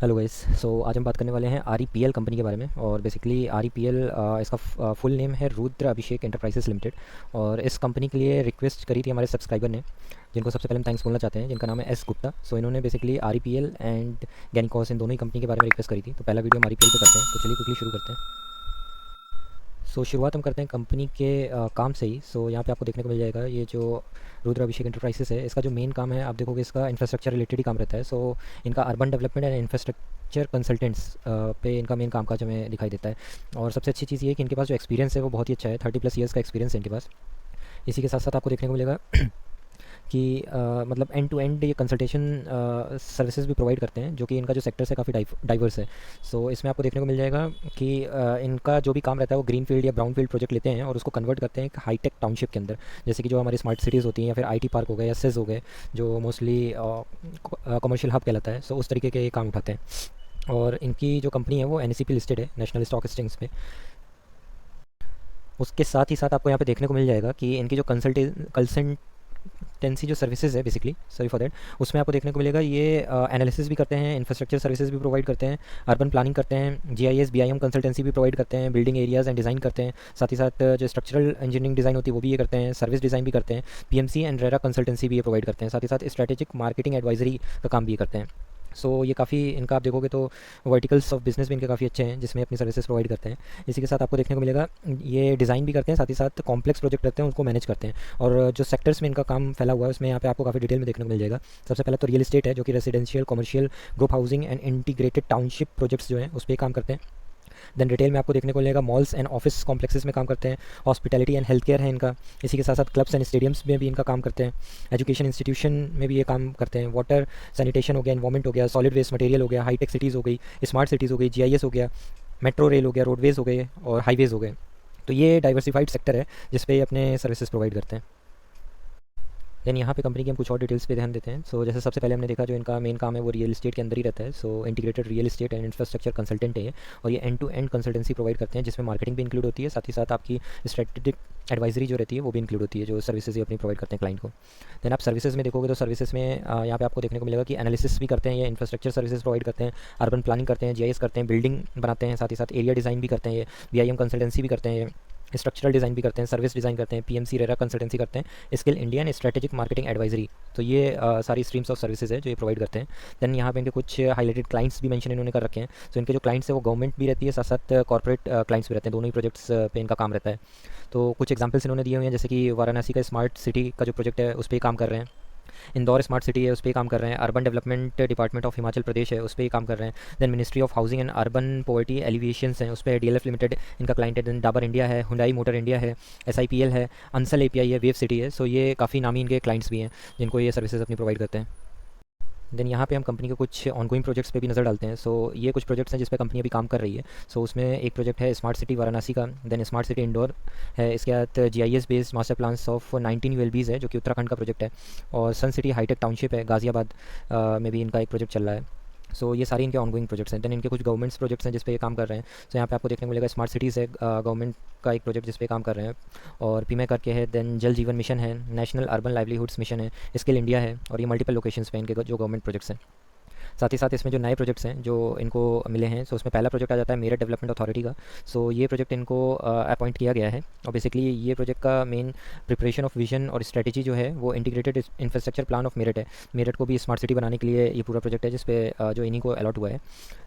Hello guys. आज हम बात करने वाले हैं आर कंपनी के बारे में। और बेसिकली आर इसका फुल नेम है रुद्र अभिषेक एंटरप्राइजेस लिमिटेड। और इस कंपनी के लिए रिक्वेस्ट करी थी हमारे सब्सक्राइबर ने, जिनको सबसे पहले हम थैंक्स बोलना चाहते हैं, जिनका नाम है एस गुप्ता। इन्होंने बेसिकली आर एंड गैनिकॉस इन दोनों ही कंपनी के बारे में रिक्वेस्ट करी थी। तो पहला वीडियो हम आर पे करते हैं, तो चलिए क्विकली शुरू करते हैं। शुरुआत हम करते हैं कंपनी के काम से ही। यहाँ पे आपको देखने को मिल जाएगा ये जो रुद्र अभिषेक एंटरप्राइजेस है, इसका जो मेन काम है आप देखोगे इसका इंफ्रास्ट्रक्चर रिलेटेड ही काम रहता है। इनका urban development and infrastructure consultants पे इनका मेन कामकाज हमें दिखाई देता है। और सबसे अच्छी चीज़ ये है कि इनके पास जो एक्सपीरियंस है वो बहुत ही अच्छा है। 30+ ईयर्स का एक्सपीरियंस है इनके पास। इसी के साथ साथ आपको देखने को मिलेगा कि मतलब एंड टू एंड ये कंसल्टेशन सर्विसेज भी प्रोवाइड करते हैं, जो कि इनका जो सेक्टर्स है काफ़ी डाइवर्स है। इसमें आपको देखने को मिल जाएगा कि इनका जो भी काम रहता है वो ग्रीन फील्ड या ब्राउन फील्ड प्रोजेक्ट लेते हैं और उसको कन्वर्ट करते हैं एक हाईटेक टाउनशिप के अंदर। जैसे कि जो हमारी स्मार्ट सिटीज़ होती हैं या फिर आईटी पार्क हो गए या सेज हो गए, जो मोस्टली कमर्शियल हब कहलाता है। उस तरीके के ये काम उठाते हैं। और इनकी जो कंपनी है वो एनएससीपी लिस्टेड है, नेशनल स्टॉक एक्सचेंज पे। उसके साथ ही साथ आपको यहाँ पे देखने को मिल जाएगा कि इनकी जो कंसल्टेंसी जो सर्विसेज है, बेसिकली सॉरी फॉर दैट, उसमें आपको देखने को मिलेगा ये एनालिसिस भी करते हैं, इंफ्रास्ट्रक्चर सर्विसेज भी प्रोवाइड करते हैं, अर्बन प्लानिंग करते हैं, जीआईएस बीआईएम कंसल्टेंसी भी प्रोवाइड करते हैं, बिल्डिंग एरियाज़ एंड डिज़ाइन करते हैं। साथ ही साथ जो स्ट्रक्चरल इंजीनियरिंग डिज़ाइन होती है वो भी ये करते हैं, सर्विस डिज़ाइन भी करते हैं, पीएमसी एंड रेरा कंसल्टेंसी भी ये प्रोवाइड करते हैं। साथ ही साथ स्ट्रेटेजिक मार्केटिंग एडवाइजरी का काम भी ये करते हैं। ये काफ़ी इनका आप देखोगे तो वर्टिकल्स ऑफ बिजनेस भी इनके काफ़ी अच्छे हैं, जिसमें अपनी सर्विसेज प्रोवाइड करते हैं। इसी के साथ आपको देखने को मिलेगा ये डिज़ाइन भी करते हैं, साथ ही साथ कॉम्प्लेक्स प्रोजेक्ट रहते हैं उनको मैनेज करते हैं। और जो सेक्टर्स में इनका काम फैला हुआ है उसमें यहाँ पे आपको काफ़ी डिटेल में देखने को मिल जाएगा। सबसे पहले तो रियल एस्टेट है, जो कि residential, commercial, group housing and integrated township projects जो हैं उस पर काम करते हैं। देन रिटेल में आपको देखने को मिलेगा मॉल्स एंड ऑफिस कॉम्प्लेक्सेस में काम करते हैं। हॉस्पिटैलिटी एंड हेल्थ केयर है इनका। इसी के साथ साथ क्लब्स एंड स्टेडियम्स में भी इनका काम करते हैं। एजुकेशन इंस्टीट्यूशन में भी ये काम करते हैं। वाटर सैनिटेशन हो गया, एनवायरमेंट हो गया, सॉलिड वेस्ट मटेरियल हो गया, हाईटेक सिटीज़ हो गई, स्मार्ट सिटीज़ हो गई, जीआईएस हो गया, मेट्रो रेल हो गया, रोडवेज़ हो गए और हाईवेज़ हो गए। तो ये डाइवर्सिफाइड सेक्टर है जिस पे ये अपने सर्विसेज प्रोवाइड करते हैं। देन यहाँ पे कंपनी की हम कुछ और डिटेल्स पे ध्यान देते हैं। जैसे सबसे पहले हमने देखा जो इनका मेन काम है वो रियल एस्टेट के अंदर ही रहता है। Integrated real estate and infrastructure consultant है ये। और ये end to end consultancy provide करते हैं, जिसमें मार्केटिंग भी इंक्लूड होती है, साथ ही साथ आपकी स्ट्रेटेजिक एडवाइजरी जो रहती है वो भी इंक्लूड होती है, जो सर्विसेज ये अपनी प्रोवाइड करते हैं क्लाइंट को। देन आप सर्विसेज में देखोगे तो सर्विसेज में यहाँ पे आपको देखने को मिलेगा कि एनालिसिस भी करते हैं, ये इंफ्रास्ट्रक्चर सर्विसेज प्रोवाइड करते हैं, अर्बन प्लानिंग करते हैं, जीआईएस करते हैं, बिल्डिंग बनाते हैं, साथ ही साथ एरिया डिज़ाइन भी करते हैं, ये बीआईएम कंसल्टेंसी भी करते हैं, स्ट्रक्चरल डिज़ाइन भी करते हैं, सर्विस डिज़ाइन करते हैं, पीएमसी रेरा कंसल्टेंसी करते हैं, skill India and strategic marketing advisory. ये सारी स्ट्रीम्स ऑफ सर्विसेज है जो ये प्रोवाइड करते हैं। देन यहाँ पे इनके कुछ हाईलाइटेड क्लाइंट्स भी मेंशन इन्होंने कर रखे हैं। इनके जो क्लाइंट्स है वो गवर्नमेंट भी रहती है, साथ साथ कॉर्पोरेट क्लाइंट्स भी रहते हैं। दोनों ही प्रोजेक्ट्स पे इनका काम रहता है। कुछ एग्जाम्पल्स इन्होंने दिए हुए हैं, जैसे कि वाराणसी का स्मार्ट सिटी का जो प्रोजेक्ट है उस पर काम कर रहे हैं। इंदौर स्मार्ट सिटी है उस पर काम कर रहे हैं। Urban development department of Himachal Pradesh है उस पर काम कर रहे हैं। Then ministry of housing and urban poverty alleviations हैं, उस पर डीएलएफ लिमिटेड इनका क्लाइंट है। देन डाबर इंडिया है, हुंडई मोटर इंडिया है, एसआईपीएल है, अंसल एपीआई है, वेव सिटी है। ये काफ़ी नामी इनके क्लाइंट्स भी हैं जिनको ये सर्विसेज अपनी प्रोवाइड करते हैं। देन यहाँ पे हम कंपनी के कुछ ऑनगोइंग प्रोजेक्ट्स पे भी नज़र डालते हैं। ये कुछ प्रोजेक्ट्स हैं जिस पे कंपनी अभी काम कर रही है। उसमें एक प्रोजेक्ट है स्मार्ट सिटी वाराणसी का। देन स्मार्ट सिटी इंदौर है। इसके बाद GIS based master plans of 19 यूएलबीज़ है, जो कि उत्तराखंड का प्रोजेक्ट है। और सन सिटी हाईटेक टाउनशिप है, गाज़ियाबाद में भी इनका एक प्रोजेक्ट चल रहा है। ये सारी इनके ऑनगोइंग प्रोजेक्ट्स हैं। देन इनके कुछ गवर्नमेंट्स प्रोजेक्ट्स हैं जिस पे ये काम कर रहे हैं। यहाँ पे आपको देखने को मिलेगा स्मार्ट सिटीज़ है, गवर्नमेंट का एक प्रोजेक्ट जिस पे काम कर रहे हैं और पीमे करके है। देन जल जीवन मिशन है, नेशनल अर्बन लाइवलीहुड्स मिशन है, स्किल इंडिया है। और ये मल्टीपल लोकेशंस पे इनके जो गवर्नमेंट प्रोजेक्ट्स हैं। साथ ही साथ इसमें जो नए प्रोजेक्ट्स हैं जो इनको मिले हैं, उसमें पहला प्रोजेक्ट आ जाता है मेरठ डेवलपमेंट अथॉरिटी का। ये प्रोजेक्ट इनको अपॉइंट किया गया है। और बेसिकली ये प्रोजेक्ट का मेन प्रिपरेशन ऑफ विजन और स्ट्रेटेजी जो है वो integrated infrastructure plan of Meerut है। मेरठ को भी स्मार्ट सिटी बनाने के लिए ये पूरा प्रोजेक्ट है, जिसपे जो इन्हीं को अलॉट हुआ है।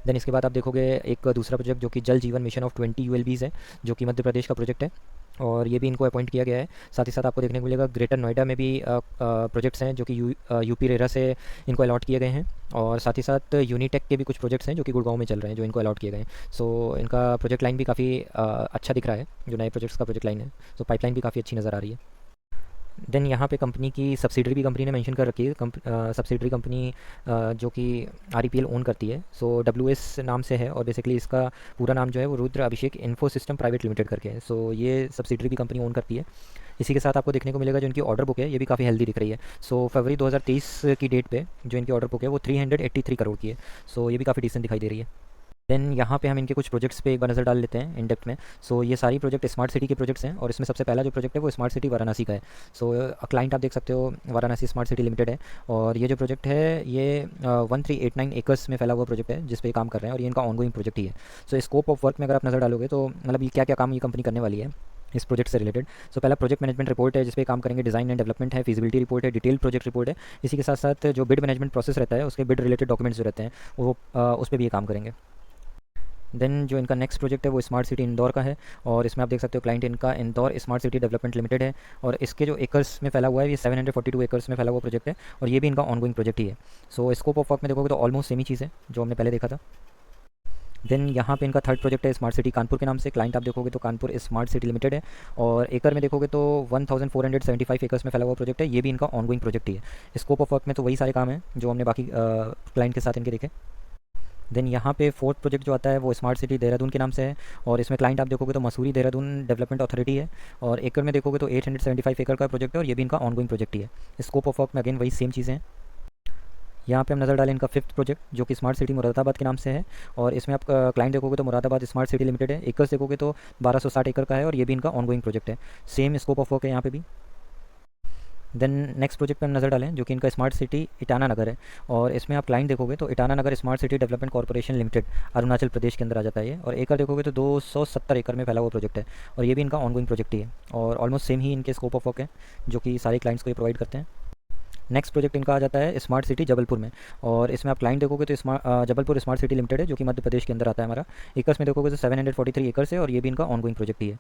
देन इसके बाद आप देखोगे एक दूसरा प्रोजेक्ट जो कि जल जीवन मिशन ऑफ 20 यूएलबीज़ है, जो कि मध्य प्रदेश का प्रोजेक्ट है और ये भी इनको अपॉइंट किया गया है। साथ ही साथ आपको देखने को मिलेगा ग्रेटर नोएडा में भी प्रोजेक्ट्स हैं जो कि यूपी रेरा से इनको अलॉट किए गए हैं। और साथ ही साथ यूनिटेक के भी कुछ प्रोजेक्ट्स हैं जो कि गुड़गांव में चल रहे हैं, जो इनको अलॉट किए गए हैं। इनका प्रोजेक्ट लाइन भी काफ़ी अच्छा दिख रहा है, जो नए प्रोजेक्ट्स का प्रोजेक्ट लाइन है। पाइपलाइन भी काफ़ी अच्छी नज़र आ रही है। देन यहाँ पे कंपनी की सब्सिडरी भी कंपनी ने मेंशन कर रखी है। सब्सिडरी कंपनी जो कि आर ओन करती है। WS नाम से है और बेसिकली इसका पूरा नाम जो है वो रुद्र अभिषेक इन्फो सिस्टम प्राइवेट लिमिटेड करके है। ये सब्सिडरी भी कंपनी ओन करती है। इसी के साथ आपको देखने को मिलेगा जो इनकी ऑर्डर बुक है ये भी काफ़ी हेल्दी दिख रही है। फरवरी 2023 की डेट पे जो इनकी ऑर्डर बुक है वो 383 करोड़ की है। ये भी काफ़ी डिसेंट दिखाई दे रही है। देन यहाँ पे हम इनके कुछ प्रोजेक्ट्स पे एक बार नज़र डाल लेते हैं इन डेप्थ में। सो ये सारी प्रोजेक्ट स्मार्ट सिटी के प्रोजेक्ट्स हैं और इसमें सबसे पहला जो प्रोजेक्ट है वो स्मार्ट सिटी वाराणसी का है। सो क्लाइंट आप देख सकते हो वाराणसी स्मार्ट सिटी लिमिटेड है और ये जो प्रोजेक्ट है ये 1389 एकर्स में फैला हुआ प्रोजेक्ट है जिस पे काम कर रहे हैं और ये इनका ऑनगोइंग प्रोजेक्ट ही है। सो स्कोप ऑफ वर्क में अगर आप नज़र डालोगे तो मतलब ये क्या क्या काम ये कंपनी करने वाली है इस प्रोजेक्ट से रिलेटेड। सो पहला प्रोजेक्ट मैनेजमेंट रिपोर्ट है जिस पे काम करेंगे, डिज़ाइन एंड डेवलपमेंट है, फिजिबिलिटी रिपोर्ट है, डिटेल प्रोजेक्ट रिपोर्ट है। इसी के साथ साथ जो बिड मैनेजमेंट प्रोसेस रहता है उसके बिड रिलेटेड डॉक्यूमेंट्स जो रहते हैं वो उस पर भी ये काम करेंगे। देन जो इनका नेक्स्ट प्रोजेक्ट है वो स्मार्ट सिटी इंदौर का है और इसमें आप देख सकते हो क्लाइंट इनका Indore smart city development limited है और इसके जो एकर्स में फैला हुआ है ये 742 एकर्स में फैला हुआ प्रोजेक्ट है और ये भी इनका ऑनगोइंग प्रोजेक्ट ही है। सो स्कोप ऑफ वर्क में देखोगे तो ऑलमोस्ट सेम ही चीज़ है जो हमने पहले देखा था। देन यहाँ पे इनका थर्ड प्रोजेक्ट है स्मार्ट सिटी कानपुर के नाम से। क्लाइंट आप देखोगे तो कानपुर स्मार्ट सिटी लिमिटेड है और एकड़ में देखोगे तो 1475 एकर्स में फैला हुआ प्रोजेक्ट है, ये भी इनका ऑनगोइंग प्रोजेक्ट ही है। स्कोप ऑफ वर्क में तो वही सारे काम हैं जो हमने बाकी क्लाइंट के साथ इनके देखे। देन यहाँ पे फोर्थ प्रोजेक्ट जो आता है वो स्मार्ट सिटी देहरादून के नाम से है और इसमें क्लाइंट आप देखोगे तो मसूरी देहरादून डेवलपमेंट अथॉरिटी है और एकड़ में देखोगे तो 875 एकड़ का प्रोजेक्ट है और ये भी इनका ऑनगोइंग प्रोजेक्ट ही है। स्कोप ऑफ वर्क में अगेन वही सेम चीज़ें हैं। यहाँ पे हम नज़र डालें इनका फिफ्थ प्रोजेक्ट जो कि स्मार्ट सिटी मुरादाबाद के नाम से है और इसमें आप क्लाइंट देखोगे तो मुरादाबाद स्मार्ट सिटी लिमिटेड है। एकर्स देखोगे तो 1260 एकड़ का है और ये भी इनका ऑनगोइंग प्रोजेक्ट है। सेम स्कोप ऑफ वर्क है यहाँ पे भी। देन नेक्स्ट प्रोजेक्ट पे हम नज़र डालें जो कि इनका स्मार्ट सिटी इटाना नगर है और इसमें आप क्लाइंट देखोगे तो Itanagar smart city development corporation limited Arunachal Pradesh के अंदर आ जाता है ये और एकड़ देखोगे तो 270 एकड़ में फैला हुआ प्रोजेक्ट है और ये भी इनका ऑनगोइंग प्रोजेक्ट ही है और ऑलमोस्ट सेम ही इनके स्कोप ऑफ वर्क है जो कि सारे क्लाइंट्स को ये प्रोवाइड करते हैं। नेक्स्ट प्रोजेक्ट इनका आ जाता है स्मार्ट सिटी जबलपुर में और इसमें आप क्लाइंट देखोगे तो जबलपुर स्मार्ट सिटी लिमिटेड है जो कि मध्य प्रदेश के अंदर आता है हमारा। एकर्स में देखोगे तो 743 एकर्स है और ये भी इनका ऑनगोइंग प्रोजेक्ट ही है।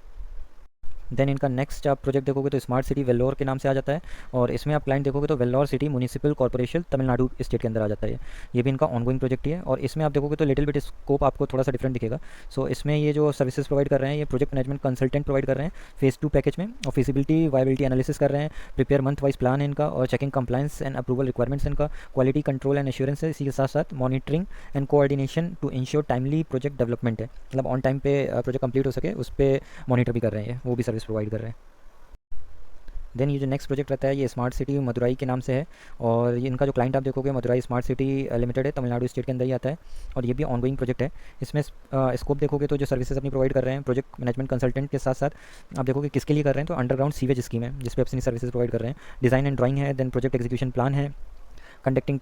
देन इनका नेक्स्ट आप प्रोजेक्ट देखोगे तो स्मार्ट सिटी वेल्लोर के नाम से आ जाता है और इसमें आप क्लाइंट देखोगे तो Vellore city municipal corporation Tamil Nadu state के अंदर आ जाता है ये भी इनका ऑनगोइंग प्रोजेक्ट ही है और इसमें आप देखोगे तो लिटिल बिट स्कोप आपको थोड़ा सा डिफरेंट दिखेगा। सो इसमें ये जो सर्विसेज प्रोवाइड कर रहे हैं ये प्रोजेक्ट मैनेजमेंट कंसल्टेंट प्रोवाइड कर रहे हैं फेज़ 2 पैकेज में और फिजिबिलिटी वायबिलिटी एनालिसिस कर रहे हैं, प्रिपेयर मंथ वाइज प्लान है इनका और checking compliance and approval requirements इनका, क्वालिटी कंट्रोल एंड एश्योरेंस है, इसी के साथ साथ monitoring and coordination to ensure timely project development है, मतलब ऑन टाइम पे प्रोजेक्ट कंप्लीट हो सके उस पर मॉनिटर भी कर रहे हैं, वो भी सर्विस प्रोवाइड कर रहे हैं। देन ये जो नेक्स्ट प्रोजेक्ट रहता है ये स्मार्ट सिटी मदुराई के नाम से है और ये इनका जो क्लाइंट आप देखोगे मदुराई स्मार्ट सिटी लिमिटेड है, तमिलनाडु स्टेट के अंदर ही आता है और ये भी ऑनगोइंग प्रोजेक्ट है। इसमें स्कोप देखोगे तो जो सर्विसेज अपनी प्रोवाइड कर रहे हैं प्रोजेक्ट मैनेजमेंट कंसल्टेंट के साथ साथ आप देखोगे किसके लिए कर रहे हैं तो अंडरग्राउंड सीवेज स्कीम है जिस पे अपनी सर्विसेज प्रोवाइड कर रहे हैं, डिज़ाइन एंड ड्राइंग है, देन प्रोजेक्ट एग्जीक्यूशन प्लान है, conducting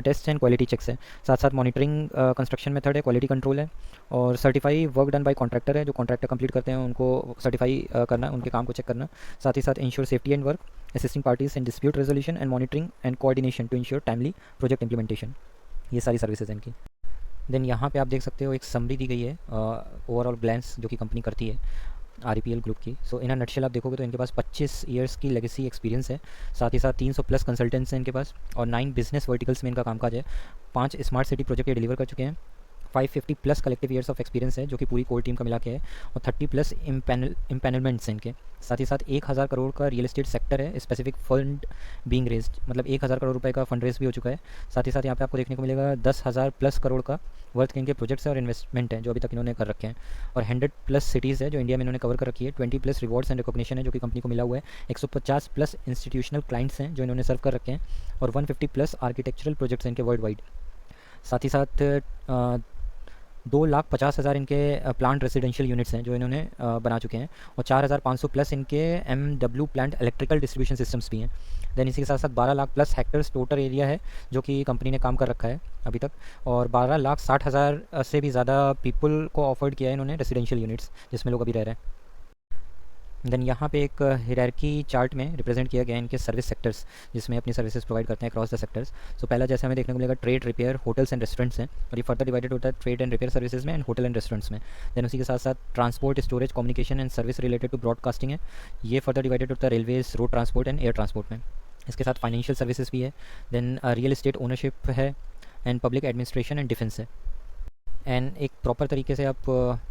test and quality checks है, साथ साथ मॉनिटरिंग कंस्ट्रक्शन मेथड है, क्वालिटी कंट्रोल है और certify work done by contractor है, जो कॉन्ट्रैक्टर कंप्लीट करते हैं उनको सर्टिफाई करना, उनके काम को चेक करना, साथ ही साथ ensure safety and work, assisting parties in dispute resolution and monitoring and coordination to ensure timely project implementation, ये सारी सर्विसेज हैं इनकी। देन यहाँ पे आप देख सकते हो एक समरी दी गई है ओवरऑल ग्लैंस जो कि कंपनी करती है आरईपीएल ग्रुप की। सो इन अ नटशेल आप देखोगे तो इनके पास 25 ईयर्स की लेगेसी एक्सपीरियंस है, साथ ही साथ 300 प्लस कंसल्टेंट्स हैं इनके पास और 9 बिजनेस वर्टिकल्स में इनका कामकाज है, 5 स्मार्ट सिटी प्रोजेक्ट ये डिलीवर कर चुके हैं, 550 plus collective years of experience है जो कि पूरी कोर टीम का मिला के है और 30 प्लस इम्पैनलमेंट्स हैं इनके, साथ ही साथ 1000 करोड़ का रियल एस्टेट सेक्टर है, स्पेसिफिक फंड बीइंग रेज्ड, मतलब 1000 करोड़ रुपए का फंड रेज भी हो चुका है। साथ ही साथ यहाँ पे आपको देखने को मिलेगा 10,000 प्लस करोड़ का वर्थ के इनके प्रोजेक्ट्स और इन्वेस्टमेंट हैं जो अभी तक इन्होंने कर रखे हैं और 100 प्लस सिटीज़ है जो इंडिया में इन्होंने कवर कर रखी है, 20 प्लस रिवॉर्ड्स एंड रिकॉग्निशन है जो कि कंपनी को मिला हुआ है, 150 प्लस इंस्टीट्यूशनल क्लाइंट्स हैं जो इन्होंने सर्व कर रखे हैं और 150 प्लस आर्किटेक्चरल प्रोजेक्ट्स हैं इनके वर्ल्ड वाइड। साथ ही साथ 2,50,000 इनके प्लांट रेजिडेंशियल यूनिट्स हैं जो इन्होंने बना चुके हैं और 4,500 प्लस इनके MW plant electrical distribution systems भी हैं। देन इसी के साथ साथ 12 lakh plus hectares total area है जो कि कंपनी ने काम कर रखा है अभी तक और 12,60,000 से भी ज़्यादा पीपल को ऑफर्ड किया है इन्होंने रेजिडेंशियल यूनिट्स जिसमें लोग अभी रह रहे हैं। देन यहाँ पे एक हायरार्की चार्ट में रिप्रेजेंट किया गया है इनके सर्विस सेक्टर्स जिसमें अपनी सर्विसेज प्रोवाइड करते हैं अक्रॉस द सेक्टर्स। सो पहला जैसे हमें देखने को मिलेगा trade, repair, hotels and restaurants हैं और ये फर्दर डिवाइडेड होता है ट्रेड एंड रिपेयर सर्विसेज में एंड होटल एंड रेस्टोरेंट्स में। देन उसी के साथ साथ transport, storage, communication and service related to broadcasting है, ये फर्दर डिवाइडेड होता है railways, road transport and air transport में। इसके साथ फाइनेंशियल सर्विसेज भी है, देन रियल एस्टेट ओनरशिप है and public administration and defence है। एंड एक प्रॉपर तरीके से आप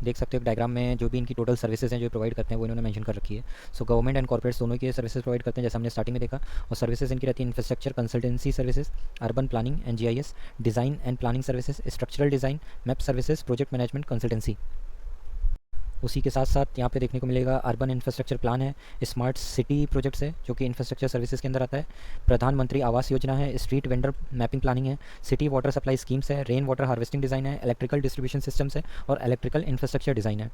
देख सकते हो डायग्राम में जो भी इनकी टोटल सर्विसेज हैं जो प्रोवाइड करते हैं वो इन्होंने मेंशन कर रखी है। सो गवर्नमेंट एंड कॉर्पोरेट्स दोनों की सर्विसेज प्रोवाइड करते हैं जैसे हमने स्टार्टिंग में देखा और सर्विसेज इनकी रहती है infrastructure consultancy services, urban planning and GIS, design and planning services, structural design, map services, project management consultancy. उसी के साथ साथ यहाँ पे देखने को मिलेगा अर्बन इंफ्रास्ट्रक्चर प्लान है, स्मार्ट सिटी प्रोजेक्ट्स है जो कि इंफ्रास्ट्रक्चर सर्विसेज के अंदर आता है, प्रधानमंत्री आवास योजना है, स्ट्रीट वेंडर मैपिंग प्लानिंग है, सिटी वाटर सप्लाई स्कीम्स है, रेन वाटर हार्वेस्टिंग डिज़ाइन है, इलेक्ट्रिकल डिस्ट्रीब्यूशन सिस्टम्स है और इलेक्ट्रिकल इंफ्रास्ट्रक्चर डिज़ाइन है।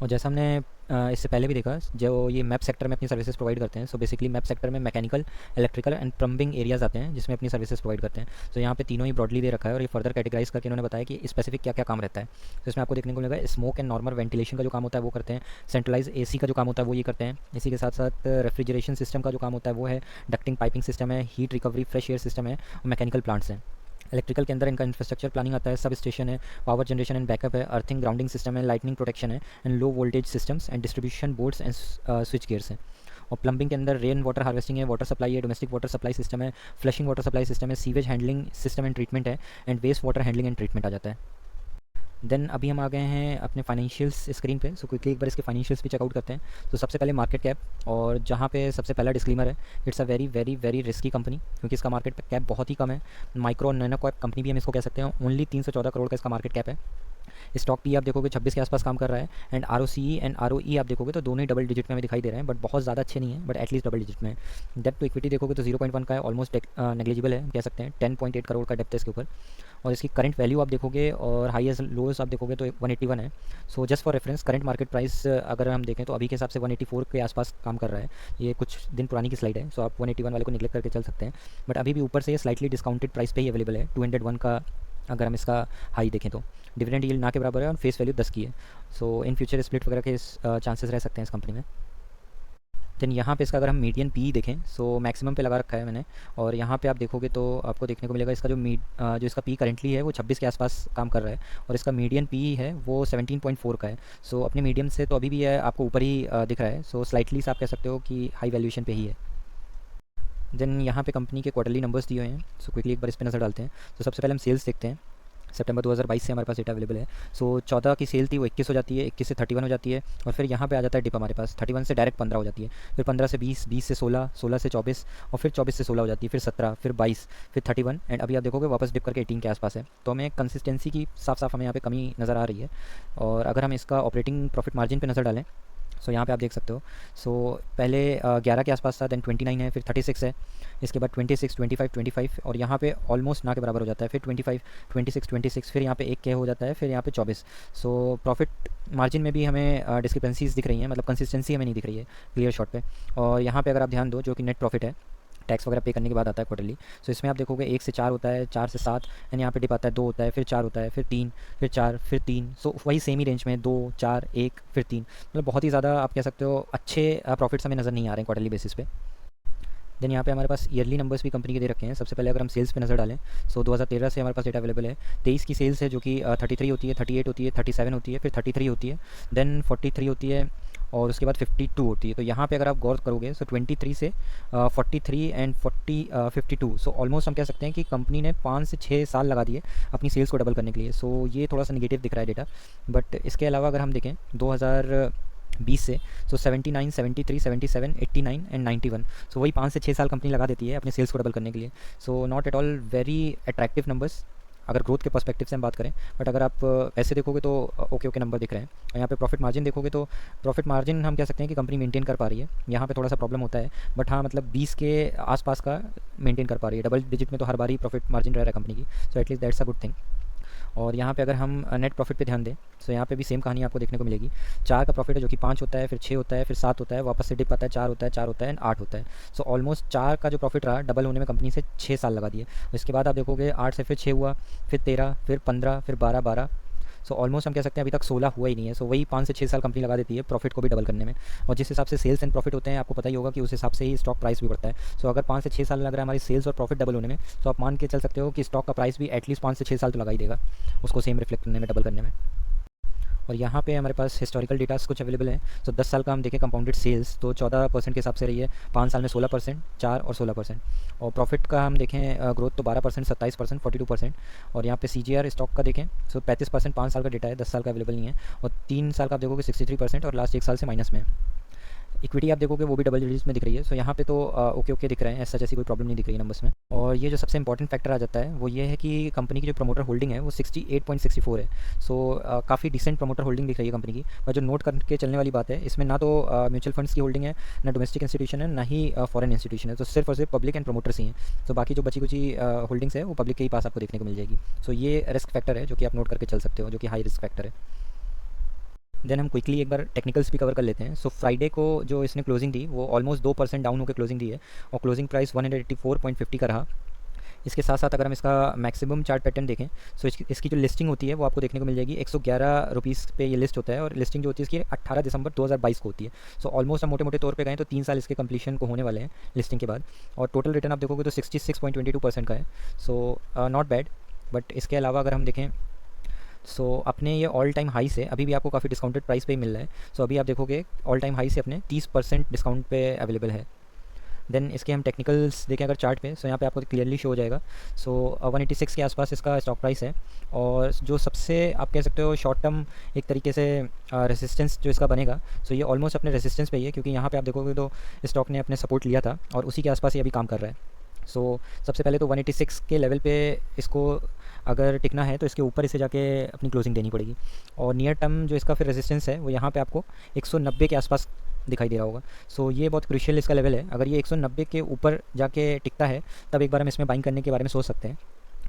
और जैसा हमने इससे पहले भी देखा, जो ये मैप सेक्टर में अपनी सर्विसेज प्रोवाइड करते हैं, सो बेसिकली मैप सेक्टर में mechanical, electrical and plumbing areas आते हैं जिसमें अपनी सर्विसेज प्रोवाइड करते हैं। तो यहाँ पे तीनों ही ब्रॉडली दे रखा है और ये फर्दर कैटेगराइज करके इन्होंने बताया कि स्पेसिफिक क्या क्या काम रहता है। तो इसमें आपको देखने को मिलेगा स्मोक एंड नॉर्मल वेंटिलेशन का जो काम होता है वो करते हैं, सेंट्रलाइज एसी का जो काम होता है वो ये करते हैं, इसी के साथ साथ रेफ्रिजरेशन सिस्टम का जो काम होता है वो है, डक्टिंग पाइपिंग सिस्टम है, heat recovery fresh air system है और मैकेनिकल प्लांट्स हैं। इलेक्ट्रिकल के अंदर इनका इंफ्रास्ट्रक्चर प्लानिंग आता है, सब स्टेशन है, पावर जनरेशन एंड बैकअप है, अर्थिंग ग्राउंडिंग सिस्टम है, लाइटनिंग प्रोटेक्शन है and low voltage systems and distribution boards and switch gears हैं। और प्लम्बिंग के अंदर रेन वाटर हार्वेस्टिंग है, वाटर सप्लाई है, डोमेस्टिक वाटर सप्लाई सिस्टम है, फ्लशिंग वाटर सप्लाई सिस्टम है, sewage handling system and treatment है and waste water handling and treatment आ जाता है। देन अभी हम आ गए हैं अपने फाइनेंशियल्स स्क्रीन पे। सो क्विकली एक बार इसके फाइनेंशियल्स भी चेकआउट करते हैं। तो सबसे पहले मार्केट कैप, और जहाँ पे सबसे पहला डिस्क्लेमर है, it's a very very very risky company क्योंकि इसका मार्केट कैप बहुत ही कम है। माइक्रो नैनो कैप कंपनी भी हम इसको कह सकते हैं। ओनली 314 करोड़ का इसका मार्केट कैप है। स्टॉक पी आप देखोगे 26 के आसपास काम कर रहा है एंड ROCE एंड ROE आप देखोगे तो दोनों ही डबल डिजिट में हमें दिखाई दे रहे हैं, बट बहुत ज़्यादा अच्छे नहीं है, बट एटलीस्ट डबल डिजिट में है। डेप्ट टू इक्विटी देखोगे तो 0.1 का है, ऑलमोस्ट नेग्लिजिबल है कह सकते हैं। 10.8 करोड़ का डेप्ट है इसके ऊपर। और इसकी करंट वैल्यू आप देखोगे और हाईएस्ट लोएस्ट आप देखोगे तो 181 है। So just for reference current market price अगर हम देखें तो अभी के हिसाब से 184 के आसपास काम कर रहा है। ये कुछ दिन पुरानी की स्लाइड है, सो आप 181 वाले को निगलेक्ट करके चल सकते हैं, बट अभी भी ऊपर से ये स्लाइटली डिस्काउंटेड प्राइस पे ही अवेलेबल है। 201 का अगर हम इसका हाई देखें तो डिविडेंड यील्ड ना के बराबर है और फेस वैल्यू 10 की है। सो इन फ्यूचर स्प्लिट वगैरह के चांसेस रह सकते हैं इस कंपनी में। देन यहाँ पे इसका अगर हम मीडियन पी देखें, सो मैक्सिमम पे लगा रखा है मैंने, और यहाँ पे आप देखोगे तो आपको देखने को मिलेगा इसका जो इसका पी करंटली है वो 26 के आसपास काम कर रहा है और इसका मीडियन पी है वो 17.4 का है। सो अपने मीडियम से तो अभी भी है आपको ऊपर ही दिख रहा है। सो स्लाइटली से आप कह सकते हो कि हाई वैल्यूएशन पे ही है। देन यहाँ पे कंपनी के क्वार्टरली नंबर्स दिए हुए हैं। सो क्विकली एक बार इस पर नज़र डालते हैं। तो सबसे पहले हम सेल्स देखते हैं। सितंबर 2022 से हमारे पास डेटा अवेलेबल है। सो 14 की सेल थी वो 21 हो जाती है, 21 से 31 हो जाती है और फिर यहाँ पे आ जाता है डिप हमारे पास 31 से डायरेक्ट 15 हो जाती है, फिर 15 से 20, 20 से 16, 16 से 24 और फिर 24 से 16 हो जाती है, फिर 17, फिर 22, फिर 31 एंड अभी आप देखोगे वापस डिप करके 18 के आसपास है। तो हमें कंसिस्टेंसी की साफ साफ हमें यहाँ पे कमी नज़र आ रही है। और अगर हम इसका ऑपरेटिंग प्रॉफिट मार्जिन पे नज़र डालें, सो यहाँ पे आप देख सकते हो। सो पहले 11 के आसपास था, देन 29 है, फिर 36 है, इसके बाद 26, 25, 25 और यहाँ पे ऑलमोस्ट ना के बराबर हो जाता है, फिर 25, 26, 26, फिर यहाँ पे 1 के हो जाता है, फिर यहाँ पे 24। सो प्रॉफिट मार्जिन में भी हमें डिस्क्रिपेंसीज दिख रही हैं, मतलब कंसिस्टेंसी हमें नहीं दिख रही है क्लियर शॉट पे। और यहाँ पे अगर आप ध्यान दो जो कि नेट प्रॉफिट है, टैक्स वगैरह पे करने के बाद आता है क्वार्टरली। सो इसमें आप देखोगे 1 से 4 होता है, 4 से 7 एंड यहाँ पे डिप आता है, 2 होता है, फिर 4 होता है, फिर 3, फिर 4, फिर 3। सो वही सेम ही रेंज में 2, 4, 1, फिर 3, मतलब बहुत ही ज़्यादा आप कह सकते हो अच्छे प्रॉफिट्स हमें नज़र नहीं आ रहे हैं क्वार्टरली बेसिस पे। देन यहाँ पे हमारे पास ईयरली नंबर्स भी कंपनी के दे रखे हैं। सबसे पहले अगर हम सेल्स पे नज़र डालें, सो 2013 से हमारे पास डेटा अवेलेबल है। 23 की सेल्स है जो कि 33 होती है, 38 होती है, 37 होती है, फिर 33 होती है, देन 43 होती है और उसके बाद 52 होती है। तो यहाँ पे अगर आप गौर करोगे सो 23 से 43 एंड 52, सो ऑलमोस्ट हम कह सकते हैं कि कंपनी ने 5 से 6 साल लगा दिए अपनी सेल्स को डबल करने के लिए। सो ये थोड़ा सा निगेटिव दिख रहा है डेटा, बट इसके अलावा अगर हम देखें 2020 से, सो 79, 73, 77, 89 एंड 91, सो वही 5 से 6 साल कंपनी लगा देती है अपनी सेल्स को डबल करने के लिए। So not at all very attractive numbers अगर ग्रोथ के पर्सपेक्टिव से हम बात करें, बट अगर आप ऐसे देखोगे तो ओके ओके नंबर दिख रहे हैं। और यहाँ पे प्रॉफिट मार्जिन देखोगे तो प्रॉफिट मार्जिन हम कह सकते हैं कि कंपनी मेंटेन कर पा रही है। यहाँ पे थोड़ा सा प्रॉब्लम होता है, बट हाँ मतलब 20 के आसपास का मेंटेन कर पा रही है। डबल डिजिट में तो हर बार ही प्रॉफिट मार्जिन रह रहा है कंपनी की, so at least that's a good thing. और यहाँ पे अगर हम नेट प्रॉफिट पे ध्यान दें, सो यहाँ पे भी सेम कहानी आपको देखने को मिलेगी। 4 का प्रॉफिट है जो कि 5 होता है, फिर 6 होता है, फिर 7 होता है, वापस से डिप आता है, 4 होता है, 4 होता है एंड 8 होता है। सो ऑलमोस्ट 4 का जो प्रॉफिट रहा डबल होने में कंपनी से 6 साल लगा दिए। इसके बाद आप देखोगे 8 से फिर 6 हुआ, फिर 13, फिर 15, फिर 12, 12। सो ऑलमोस्ट हम कह सकते हैं अभी तक 16 हुआ ही नहीं है। सो वही 5 से 6 साल कंपनी लगा देती है प्रॉफिट को भी डबल करने में। और जिस हिसाब से सेल्स एंड प्रॉफिट होते हैं आपको पता ही होगा कि उस हिसाब से ही स्टॉक प्राइस भी बढ़ता है। सो अगर 5 से 6 साल लग रहा है हमारी सेल्स और प्रॉफिट डबल होने में, तो आप मान के चल सकते हो कि स्टॉक का प्राइस भी एटलीस्ट 5 से 6 साल तो लगा ही देगा उसको सेम रिफ्लेक्ट करने में, डबल करने में। और यहाँ पे हमारे पास हिस्टोरिकल डेटास कुछ अवेलेबल है। सो 10 साल का हम देखें कंपाउंडेड सेल्स तो 14% के हिसाब से रही है, 5 साल में 16%, 4 और 16%। और प्रॉफिट का हम देखें ग्रोथ तो 12%, 27%, 42%। और यहाँ पे CGR स्टॉक का देखें सो 35% 5 साल का डेटा है, 10 साल का अवेलेबल नहीं है। और 3 साल का आप देखोगे 63% और लास्ट 1 साल से माइनस में है। इक्विटी आप देखोगे वो भी डबल डिजिट्स में दिख रही है। सो यहाँ पे तो ओके ओके दिख रहे हैं, ऐसा जैसी कोई प्रॉब्लम नहीं दिख रही है नंबर्स में। और ये जो सबसे इंपॉर्टेंट फैक्टर आ जाता है वो ये है कि कंपनी की जो प्रमोटर होल्डिंग है वो 68.64 है। सो काफ़ी डिसेंट प्रमोटर होल्डिंग दिख रही है कंपनी की। पर जो नोट करके चलने वाली बात है, इसमें ना तो म्यूचुअल फंड्स की होल्डिंग है, ना डोमेस्टिक इंस्टीट्यूशन है, ना ही फॉरेन इंस्टीट्यूशन है। तो सिर्फ और सिर्फ पब्लिक एंड प्रमोटर्स ही हैं। तो बाकी जो बची कुची होल्डिंग्स है वो पब्लिक के ही पास आपको देखने को मिल जाएगी। सो ये रिस्क फैक्टर है जो कि आप नोट करके चल सकते हो, जो कि हाई रिस्क फैक्टर है। देन हम क्विकली एक बार टेक्निकल्स भी कवर कर लेते हैं। सो फ्राइडे को जो इसने क्लोजिंग दी वो ऑलमोस्ट 2% डाउन होकर क्लोजिंग दी है, और क्लोजिंग प्राइस 184.50 का रहा। इसके साथ साथ अगर हम इसका मैक्सिमम चार्ट पैटर्न देखें, सो इसकी जो लिस्टिंग होती है वो आपको देखने को मिल जाएगी 111 रुपीज़ पे ये लिस्ट होता है, और लिस्टिंग जो होती है इसकी 18 दिसंबर 2022 को होती है। सो ऑलमोस्ट हम मोटे मोटे तौर पे गए तो 3 साल इसके कंप्लीशन को होने वाले हैं लिस्टिंग के बाद। और टोटल रिटर्न आप देखोगे तो 66.22% का है। So not bad. बट इसके अलावा अगर हम देखें, सो अपने ये ऑल टाइम हाई से अभी भी आपको काफ़ी डिस्काउंटेड प्राइस पे ही मिल रहा है। सो अभी आप देखोगे ऑल टाइम हाई से अपने 30% डिस्काउंट पे अवेलेबल है। देन इसके हम टेक्निकल्स देखें अगर चार्ट पे, सो यहाँ पे आपको क्लियरली शो हो जाएगा। सो 186 के आसपास इसका स्टॉक प्राइस है, और जो सबसे आप कह सकते हो शॉर्ट टर्म एक तरीके से रेसिस्टेंस जो इसका बनेगा, सो ये ऑलमोस्ट अपने रेसिस्टेंस पे ही है, क्योंकि यहाँ पे आप देखोगे तो स्टॉक ने अपने सपोर्ट लिया था और उसी के आसपास ये अभी काम कर रहा है। सो सबसे पहले तो 186 के लेवल पे इसको अगर टिकना है तो इसके ऊपर इसे जाके अपनी क्लोजिंग देनी पड़ेगी। और नियर टर्म जो इसका फिर रेजिस्टेंस है वो यहाँ पे आपको 190 के आसपास दिखाई दे रहा होगा। सो ये बहुत क्रूशियल इसका लेवल है। अगर ये 190 के ऊपर जाके टिकता है तब एक बार हम इसमें बाइंग करने के बारे में सोच सकते हैं।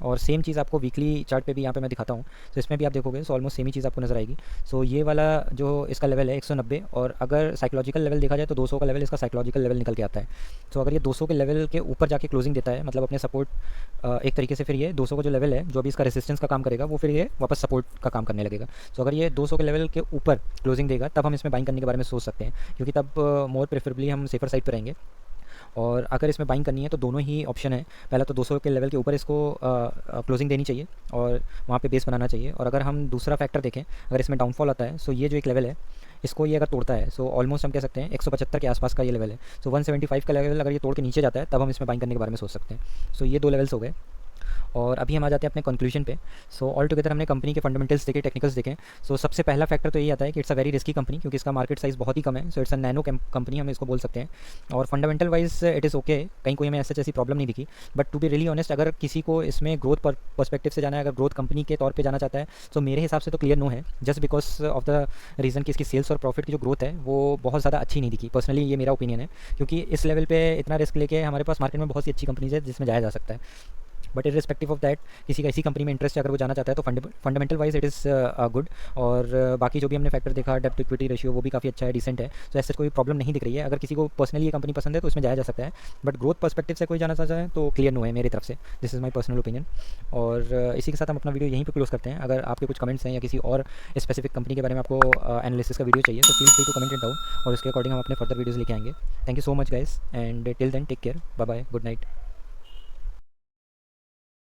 और सेम चीज़ आपको वीकली चार्ट पे भी यहाँ पे मैं दिखाता हूँ, तो इसमें भी आप देखोगे सो ऑलमोस्ट सेम ही चीज़ आपको नजर आएगी। सो ये वाला जो इसका लेवल है 190, और अगर साइकोलॉजिकल लेवल देखा जाए तो 200 का लेवल इसका साइकोलॉजिकल लेवल निकल के आता है। तो अगर ये 200 के लेवल के ऊपर जाके क्लोजिंग देता है, मतलब अपने सपोर्ट एक तरीके से, फिर ये 200 का जो लेवल है जो अभी इसका रेसिस्टेंस का काम करेगा वो फिर ये वापस सपोर्ट का काम करने लगेगा। सो अगर ये 200 के लेवल के ऊपर क्लोजिंग देगा तब हम इसमें बाइंग करने के बारे में सोच सकते हैं, क्योंकि तब मोर प्रेफरेबली हम सेफर साइड पर रहेंगे। और अगर इसमें बाइंग करनी है तो दोनों ही ऑप्शन है। पहला तो 200 के लेवल के ऊपर इसको क्लोजिंग देनी चाहिए और वहाँ पे बेस बनाना चाहिए। और अगर हम दूसरा फैक्टर देखें, अगर इसमें डाउनफॉल आता है, सो ये जो एक लेवल है इसको ये अगर तोड़ता है, सो ऑलमोस्ट हम कह सकते हैं 175 के आसपास का ये लेवल है। सो 175 का लेवल अगर ये तोड़ के नीचे जाता है तब हम इसमें बाइंग करने के बारे में सोच सकते हैं। सो ये 2 लेवल्स हो गए। और अभी हम आ जाते हैं अपने कंक्लूजन पे। सो ऑल टुगेदर हमने कंपनी के फंडामेंटल्स देखे, टेक्निकल्स देखें। सो सबसे पहला फैक्टर तो यही आता है कि it's a very risky company, क्योंकि इसका मार्केट साइज़ बहुत ही कम है। So it's a nano company हम इसको बोल सकते हैं। और fundamental wise it is okay, कहीं कोई हमें ऐसी प्रॉब्लम नहीं दिखी। But to be really honest, अगर किसी को इसमें ग्रोथ पर्सपेक्टिव से जाना है, अगर ग्रोथ कंपनी के तौर पर जाना चाहता है, तो मेरे हिसाब से तो क्लियर नो है, just because of the reason कि इसकी सेल्स और प्रॉफिट की जो ग्रोथ है वो बहुत ज़्यादा अच्छी नहीं दिखी। पर्सनली ये मेरा ओपिनियन है, क्योंकि इस लेवल पे इतना रिस्क लेके हमारे पास मार्केट में बहुत सी अच्छी कंपनीज है जिसमें जाया जा सकता है। बट इरिस्पेक्टिव ऑफ दैट, किसी का ऐसी कंपनी में इंटरेस्ट है अगर वो जाना चाहता है तो fundamental wise it is good. और बाकी जो भी हमने फैक्टर देखा, डेब्ट इक्विटी रेशियो वो भी काफ़ी अच्छा है, डिसेंट है। तो ऐसे कोई प्रॉब्लम नहीं दिख रही है। अगर किसी को पर्सनली ये कंपनी पसंद है तो इसमें जाया जा सकता है। बट ग्रोथ पर्सपेक्टिव से कोई जाना चाहता है तो क्लियर नो है मेरी तरफ से। This is my personal opinion. और इसी के साथ हम अपना वीडियो यहीं पर क्लोज करते हैं। अगर आपके कुछ कमेंट्स हैं या किसी और स्पेसिफिक कंपनी के बारे में आपको एनालिसिस का वीडियो चाहिए तो feel free to comment it down, और उसके अकॉर्डिंग हम अपने फर्दर वीडियोज़ लेके आएंगे। Thank you so much guys, and till then take care, bye bye, good night.